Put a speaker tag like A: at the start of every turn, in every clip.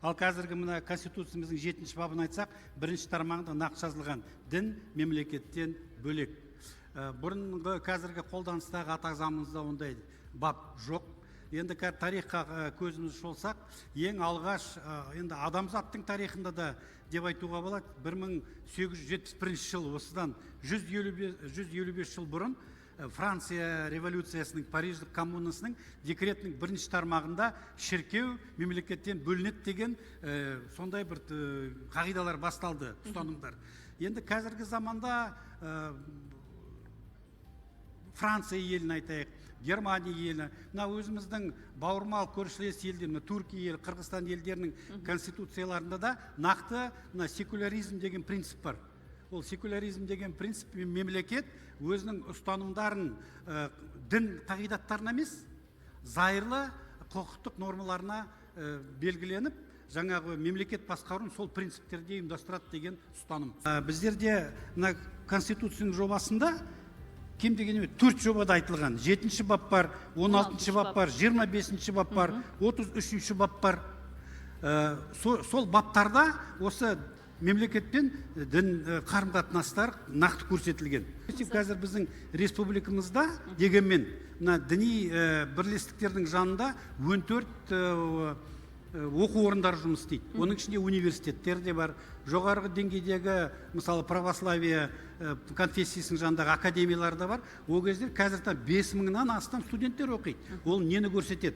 A: Ал қазіргі мына Конституциямыздың 7-ші бабын айтсақ, 1-ші тармағында нақты жазылған дін мемлекеттен бөлек. Бұрынғы қазіргі қолданыстағы ата заңымызда ондай бап жоқ. Енді тарихқа көзіміз шолсақ, ең алғаш енді адамзаттың тарихында да деп айтуға болады, 1871 жыл, осыдан 155 жыл бұрын Франция революциясының, Париждік коммунасының декретінің 1-ші тармағында шіркеу мемлекеттен бөлінеді деген сондай бір қағидалар басталды, ұстанымдар. Енді қазіргі заманда Франция елін айтайық, Германия елі, мына өзіміздің бауырмал көршілес елдер, Түркия елі, Қырғызстан елдерінің конституцияларында да нақты секуляризм деген принцип бар. Ол секуляризм деген принцип мемлекет өзінің ұстанымдарын дін қағидаттарына емес, зайырлы құқықтық нормаларына белгіленіп, жаңағы мемлекет басқаруын сол принциптерде ұйымдастырады деген ұстаным. Біздерде мына конституцияның жобасында кем дегенде 4 жобада айтылған. 7-ші бап бар, 16-ші бап бар, 25-ші бап бар, 33-ші бап бар. Сол баптарда осы мемлекетпен дін қарым-қатынастар нақты көрсетілген. Қазір біздің республикамызда дегенмен діни бірлестіктердің жанында 14 оқу орындары жұмыс істейді. Оның ішінде университеттер де бар, жоғарғы деңгейдегі, мысалы, православие конфессиясының жанындағы академиялар да бар. Ол кезде қазір 5000-нан астам студенттер оқиды. Ол нені көрсетеді?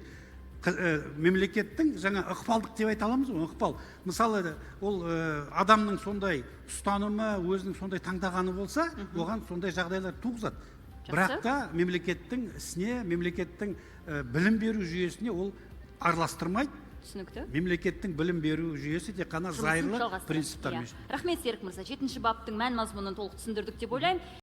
A: Мемлекеттің жаңа ықпалдық деп айта аламыз ғой, ықпал. Мысалы, ол адамның сондай ұстанымы, өзінің сондай таңдағаны болса, оған сондай жағдайлар туғызады. Бірақ та мемлекеттің ісіне, мемлекеттің білім беру жүйесіне ол араластырмайды.
B: Түсінікті.
A: Мемлекеттің білім беру жүйесі тек қана зайырлы принциптармен.
B: Рахмет, Серік мырза. 7-ші баптың мән мазмұнын толық түсіндірдік деп ойлаймын.